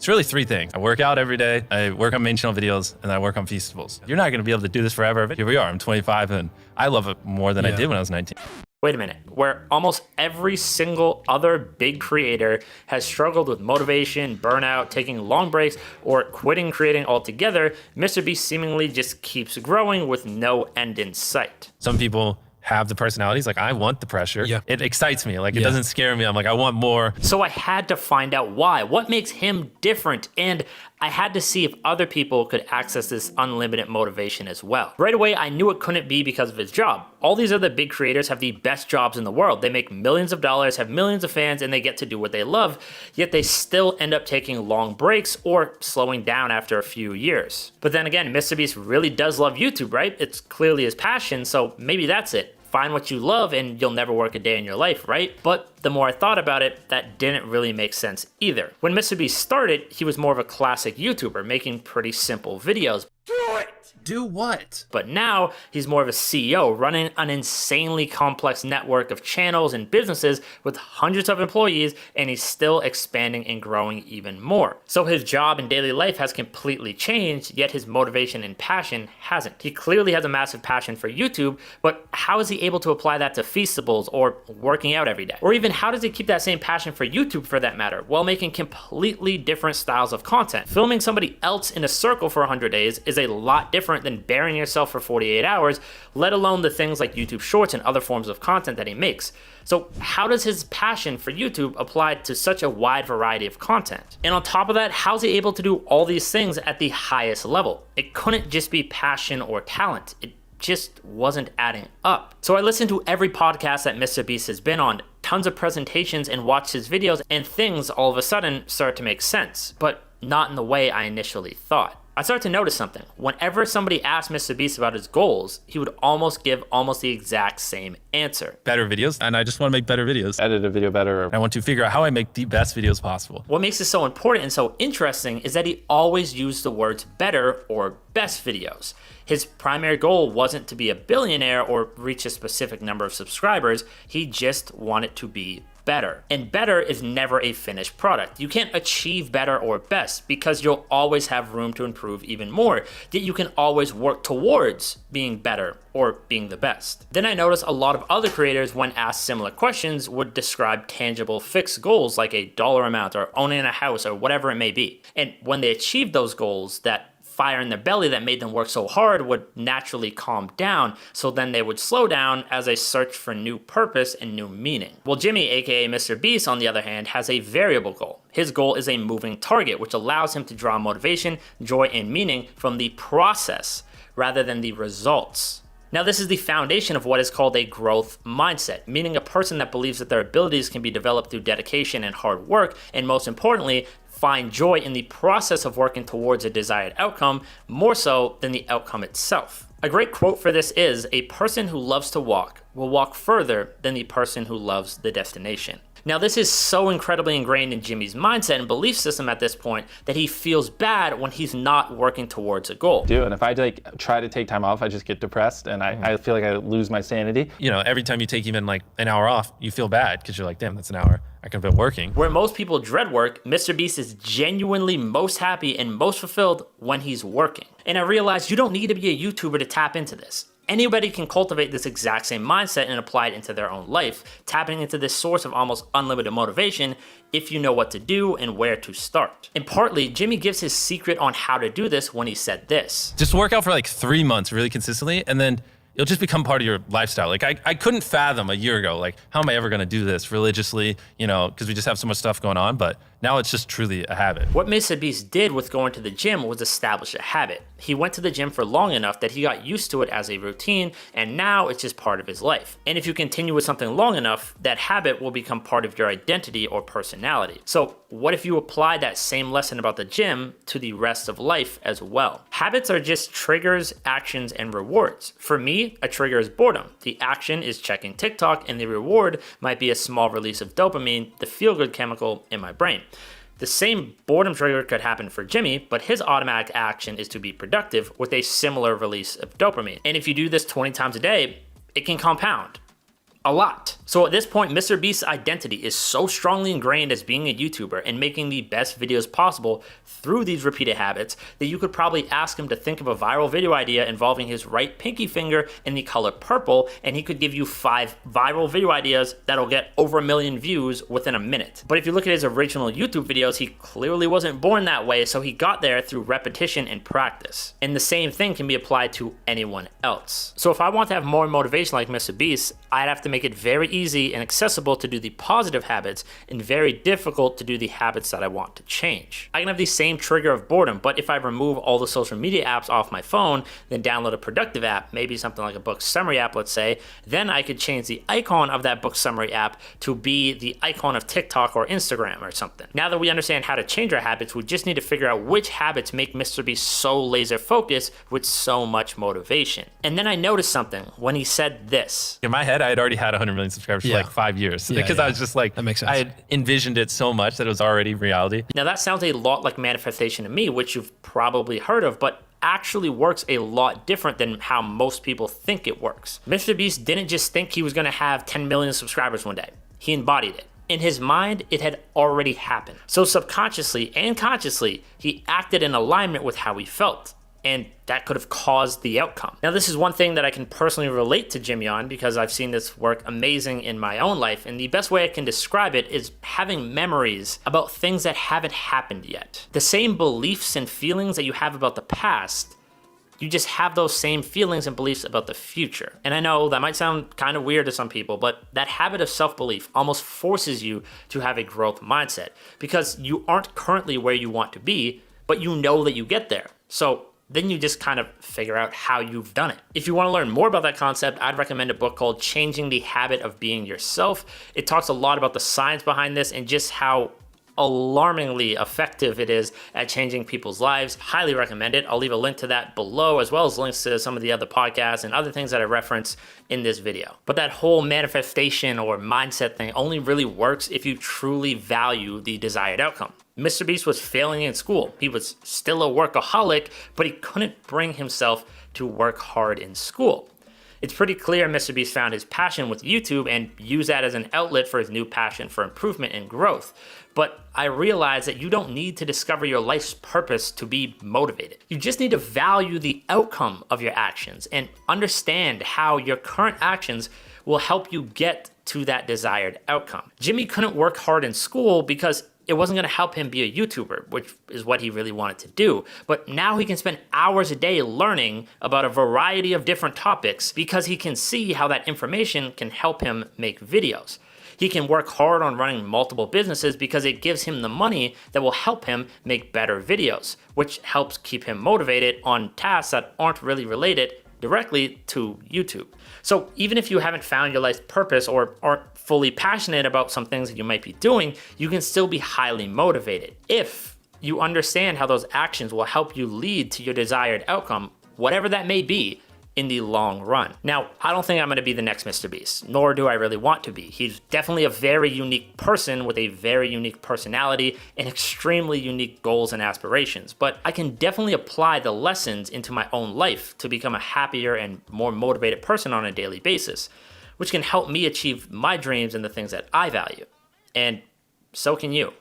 It's really three things. I work out every day, I work on main channel videos, and I work on Feastables. You're not gonna be able to do this forever, but here we are, I'm 25 and I love it more than I did when I was 19. Wait a minute, where almost every single other big creator has struggled with motivation, burnout, taking long breaks, or quitting creating altogether, MrBeast seemingly just keeps growing with no end in sight. Some people have the personalities, like I want the pressure. It excites me, like it doesn't scare me. I'm like, I want more. So I had to find out why. What makes him different? And I had to see if other people could access this unlimited motivation as well. Right away, I knew it couldn't be because of his job. All these other big creators have the best jobs in the world. They make millions of dollars, have millions of fans, and they get to do what they love, yet they still end up taking long breaks or slowing down after a few years. But then again, MrBeast really does love YouTube, right? It's clearly his passion, so maybe that's it. Find what you love and you'll never work a day in your life, right? But the more I thought about it, that didn't really make sense either. When MrBeast started, he was more of a classic YouTuber, making pretty simple videos. Do it! Do what? But now he's more of a CEO running an insanely complex network of channels and businesses with hundreds of employees, and he's still expanding and growing even more. So his job and daily life has completely changed, yet his motivation and passion hasn't. He clearly has a massive passion for YouTube, but how is he able to apply that to Feastables or working out every day? Or even how does he keep that same passion for YouTube for that matter, while making completely different styles of content? Filming somebody else in a circle for 100 days is a lot different than burying yourself for 48 hours, let alone the things like YouTube Shorts and other forms of content that he makes. So how does his passion for YouTube apply to such a wide variety of content? And on top of that, how's he able to do all these things at the highest level? It couldn't just be passion or talent. It just wasn't adding up. So I listened to every podcast that MrBeast has been on, tons of presentations, and watched his videos, and things all of a sudden started to make sense, but not in the way I initially thought. I started to notice something. Whenever somebody asked MrBeast about his goals, he would almost give the exact same answer. Better videos, and I just want to make better videos. Edit a video better. I want to figure out how I make the best videos possible. What makes this so important and so interesting is that he always used the words better or best videos. His primary goal wasn't to be a billionaire or reach a specific number of subscribers. He just wanted to be better. And better is never a finished product. You can't achieve better or best because you'll always have room to improve even more. Yet you can always work towards being better or being the best. Then I noticed a lot of other creators, when asked similar questions, would describe tangible fixed goals like a dollar amount or owning a house or whatever it may be. And when they achieved those goals, that fire in their belly that made them work so hard would naturally calm down, so then they would slow down as they search for new purpose and new meaning. Well, Jimmy, aka MrBeast, on the other hand, has a variable goal. His goal is a moving target, which allows him to draw motivation, joy, and meaning from the process rather than the results. Now, this is the foundation of what is called a growth mindset, meaning a person that believes that their abilities can be developed through dedication and hard work, and most importantly, find joy in the process of working towards a desired outcome, more so than the outcome itself. A great quote for this is, "A person who loves to walk will walk further than the person who loves the destination." Now, this is so incredibly ingrained in Jimmy's mindset and belief system at this point that he feels bad when he's not working towards a goal. And if I try to take time off, I just get depressed and I feel like I lose my sanity. You know, every time you take even like an hour off, you feel bad because you're like, damn, that's an hour I could have been working. Where most people dread work, MrBeast is genuinely most happy and most fulfilled when he's working. And I realized you don't need to be a YouTuber to tap into this. Anybody can cultivate this exact same mindset and apply it into their own life, tapping into this source of almost unlimited motivation if you know what to do and where to start. And partly, Jimmy gives his secret on how to do this when he said this. Just work out for like 3 months really consistently, and then it'll just become part of your lifestyle. Like I couldn't fathom a year ago, like how am I ever gonna do this religiously, you know, because we just have so much stuff going on, but now it's just truly a habit. What MrBeast did with going to the gym was establish a habit. He went to the gym for long enough that he got used to it as a routine, and now it's just part of his life. And if you continue with something long enough, that habit will become part of your identity or personality. So what if you apply that same lesson about the gym to the rest of life as well? Habits are just triggers, actions, and rewards. For me, a trigger is boredom. The action is checking TikTok, and the reward might be a small release of dopamine, the feel-good chemical in my brain. The same boredom trigger could happen for Jimmy, but his automatic action is to be productive with a similar release of dopamine. And if you do this 20 times a day, it can compound. A lot. So at this point, MrBeast's identity is so strongly ingrained as being a YouTuber and making the best videos possible through these repeated habits that you could probably ask him to think of a viral video idea involving his right pinky finger in the color purple, and he could give you 5 viral video ideas that'll get over 1 million views within a minute. But if you look at his original YouTube videos, he clearly wasn't born that way, so he got there through repetition and practice. And the same thing can be applied to anyone else. So if I want to have more motivation like MrBeast, I'd have to make it very easy and accessible to do the positive habits and very difficult to do the habits that I want to change. I can have the same trigger of boredom, but if I remove all the social media apps off my phone, then download a productive app, maybe something like a book summary app, let's say, then I could change the icon of that book summary app to be the icon of TikTok or Instagram or something. Now that we understand how to change our habits, we just need to figure out which habits make MrBeast so laser focused with so much motivation. And then I noticed something when he said this. In my head, I had already had 100 million subscribers for like 5 years because I was just like, that makes sense. I had envisioned it so much that it was already reality. Now that sounds a lot like manifestation to me, which you've probably heard of, but actually works a lot different than how most people think it works. MrBeast didn't just think he was going to have 10 million subscribers one day. He embodied it. In his mind, it had already happened. So subconsciously and consciously, he acted in alignment with how he felt. And that could have caused the outcome. Now, this is one thing that I can personally relate to Jimmy on because I've seen this work amazing in my own life. And the best way I can describe it is having memories about things that haven't happened yet. The same beliefs and feelings that you have about the past, you just have those same feelings and beliefs about the future. And I know that might sound kind of weird to some people, but that habit of self-belief almost forces you to have a growth mindset because you aren't currently where you want to be, but you know that you get there. So then you just kind of figure out how you've done it. If you want to learn more about that concept, I'd recommend a book called Changing the Habit of Being Yourself. It talks a lot about the science behind this and just how alarmingly effective it is at changing people's lives. Highly recommend it. I'll leave a link to that below, as well as links to some of the other podcasts and other things that I reference in this video. But that whole manifestation or mindset thing only really works if you truly value the desired outcome. MrBeast was failing in school. He was still a workaholic, but he couldn't bring himself to work hard in school. It's pretty clear MrBeast found his passion with YouTube and used that as an outlet for his new passion for improvement and growth. But I realized that you don't need to discover your life's purpose to be motivated. You just need to value the outcome of your actions and understand how your current actions will help you get to that desired outcome. Jimmy couldn't work hard in school because it wasn't going to help him be a YouTuber, which is what he really wanted to do. But now he can spend hours a day learning about a variety of different topics because he can see how that information can help him make videos. He can work hard on running multiple businesses because it gives him the money that will help him make better videos, which helps keep him motivated on tasks that aren't really related directly to YouTube. So even if you haven't found your life's purpose or aren't fully passionate about some things that you might be doing, you can still be highly motivated if you understand how those actions will help you lead to your desired outcome, whatever that may be, in the long run. Now, I don't think I'm going to be the next MrBeast, nor do I really want to be. He's definitely a very unique person with a very unique personality and extremely unique goals and aspirations, but I can definitely apply the lessons into my own life to become a happier and more motivated person on a daily basis, which can help me achieve my dreams and the things that I value. And so can you.